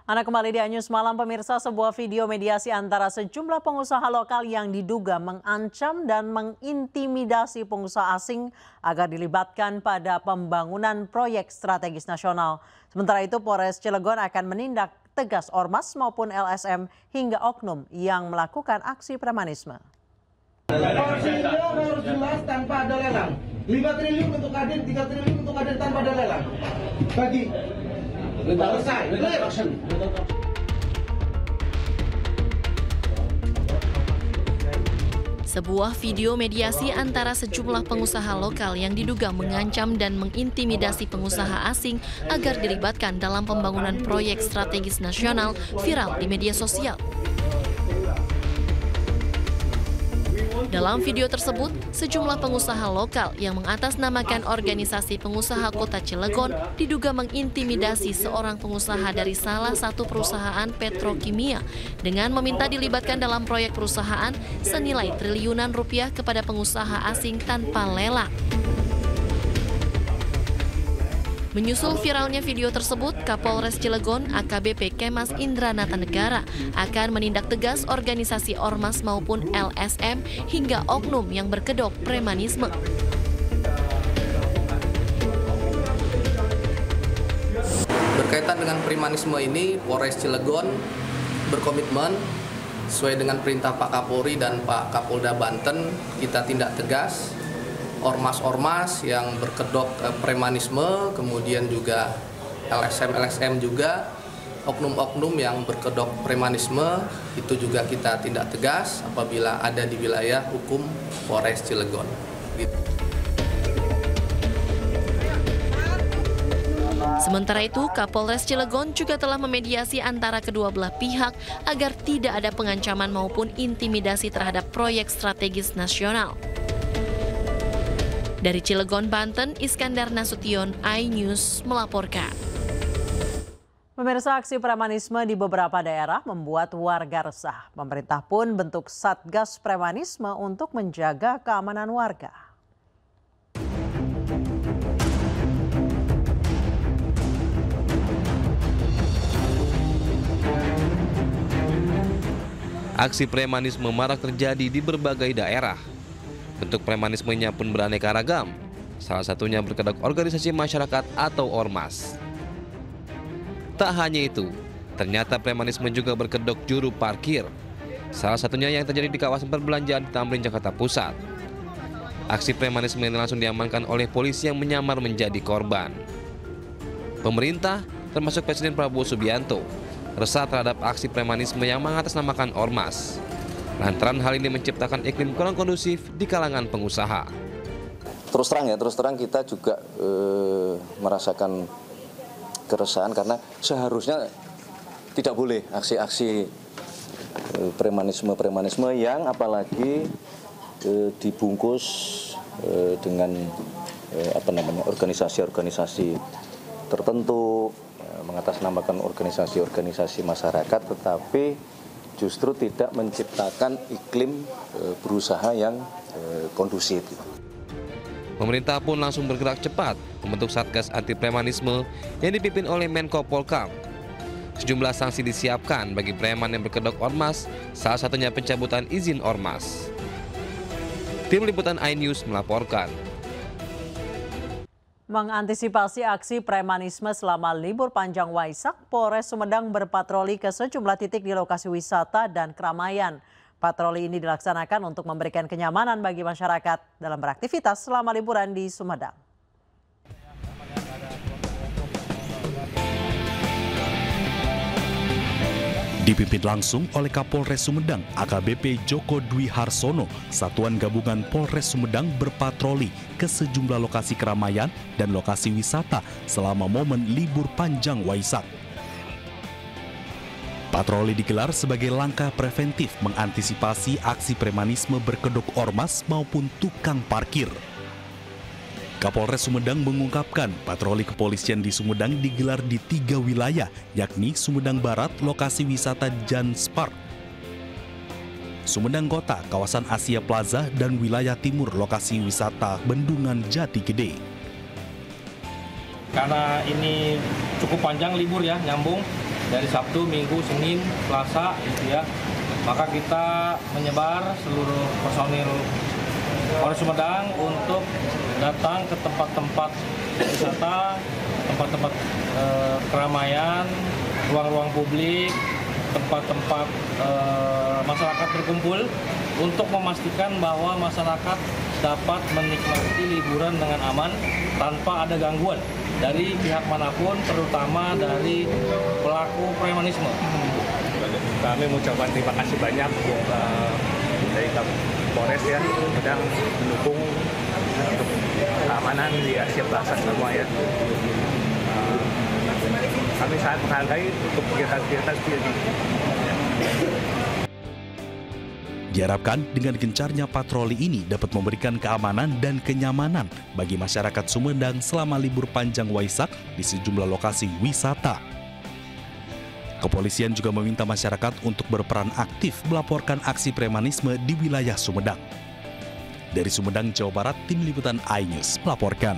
Anda kembali di Anyus Malam pemirsa, sebuah video mediasi antara sejumlah pengusaha lokal yang diduga mengancam dan mengintimidasi pengusaha asing agar dilibatkan pada pembangunan proyek strategis nasional. Sementara itu Polres Cilegon akan menindak tegas ormas maupun LSM hingga oknum yang melakukan aksi premanisme. Porsinya harus jelas tanpa ada lelang. 5 triliun untuk Kadin, 3 triliun untuk Kadin tanpa ada lelang. Bagi. Selesai. Sebuah video mediasi antara sejumlah pengusaha lokal yang diduga mengancam dan mengintimidasi pengusaha asing agar dilibatkan dalam pembangunan proyek strategis nasional viral di media sosial. Dalam video tersebut, sejumlah pengusaha lokal yang mengatasnamakan organisasi pengusaha kota Cilegon diduga mengintimidasi seorang pengusaha dari salah satu perusahaan petrokimia dengan meminta dilibatkan dalam proyek perusahaan senilai triliunan rupiah kepada pengusaha asing tanpa lelang. Menyusul viralnya video tersebut, Kapolres Cilegon AKBP Kemas Indranata Negara akan menindak tegas organisasi ormas maupun LSM hingga oknum yang berkedok premanisme. Berkaitan dengan premanisme ini, Polres Cilegon berkomitmen sesuai dengan perintah Pak Kapolri dan Pak Kapolda Banten, kita tindak tegas ormas-ormas yang berkedok premanisme, kemudian juga LSM juga, oknum-oknum yang berkedok premanisme, itu juga kita tindak tegas apabila ada di wilayah hukum Polres Cilegon. Sementara itu, Kapolres Cilegon juga telah memediasi antara kedua belah pihak agar tidak ada pengancaman maupun intimidasi terhadap proyek strategis nasional. Dari Cilegon, Banten, Iskandar Nasution, iNews melaporkan. Pemirsa, aksi premanisme di beberapa daerah membuat warga resah. Pemerintah pun bentuk Satgas Premanisme untuk menjaga keamanan warga. Aksi premanisme marak terjadi di berbagai daerah. Bentuk premanismenya pun beraneka ragam, salah satunya berkedok organisasi masyarakat atau ormas. Tak hanya itu, ternyata premanisme juga berkedok juru parkir, salah satunya yang terjadi di kawasan perbelanjaan di Tamrin, Jakarta Pusat. Aksi premanisme ini langsung diamankan oleh polisi yang menyamar menjadi korban. Pemerintah, termasuk Presiden Prabowo Subianto, resah terhadap aksi premanisme yang mengatasnamakan ormas. Lantaran hal ini menciptakan iklim kurang kondusif di kalangan pengusaha. Terus terang kita juga merasakan keresahan karena seharusnya tidak boleh aksi-aksi premanisme yang apalagi dibungkus dengan organisasi-organisasi tertentu, mengatasnamakan organisasi-organisasi masyarakat, tetapi justru tidak menciptakan iklim berusaha yang kondusif. Pemerintah pun langsung bergerak cepat membentuk Satgas Anti Premanisme yang dipimpin oleh Menko Polkam. Sejumlah sanksi disiapkan bagi preman yang berkedok ormas, salah satunya pencabutan izin ormas. Tim Liputan iNews melaporkan. Mengantisipasi aksi premanisme selama libur panjang Waisak, Polres Sumedang berpatroli ke sejumlah titik di lokasi wisata dan keramaian. Patroli ini dilaksanakan untuk memberikan kenyamanan bagi masyarakat dalam beraktivitas selama liburan di Sumedang. Dipimpin langsung oleh Kapolres Sumedang AKBP Joko Dwi Harsono, Satuan Gabungan Polres Sumedang berpatroli ke sejumlah lokasi keramaian dan lokasi wisata selama momen libur panjang Waisak. Patroli digelar sebagai langkah preventif mengantisipasi aksi premanisme berkedok ormas maupun tukang parkir. Kapolres Sumedang mengungkapkan patroli kepolisian di Sumedang digelar di 3 wilayah, yakni Sumedang Barat, lokasi wisata Jans Park, Sumedang Kota, kawasan Asia Plaza, dan wilayah timur, lokasi wisata Bendungan Jati Gede. Karena ini cukup panjang libur ya, nyambung, dari Sabtu, Minggu, Senin, Selasa gitu ya. Maka kita menyebar seluruh personil Polres Sumedang untuk datang ke tempat-tempat wisata, tempat-tempat keramaian, ruang-ruang publik, tempat-tempat masyarakat berkumpul untuk memastikan bahwa masyarakat dapat menikmati liburan dengan aman tanpa ada gangguan dari pihak manapun, terutama dari pelaku premanisme. Kami mengucapkan terima kasih banyak dari Polres ya, sedang mendukung untuk keamanan di Asia Plaza semua ya. Kami sangat menghargai untuk kegiatan-kegiatan seperti ini. Diharapkan dengan gencarnya patroli ini dapat memberikan keamanan dan kenyamanan bagi masyarakat Sumedang selama libur panjang Waisak di sejumlah lokasi wisata. Kepolisian juga meminta masyarakat untuk berperan aktif melaporkan aksi premanisme di wilayah Sumedang. Dari Sumedang, Jawa Barat, Tim Liputan iNews melaporkan.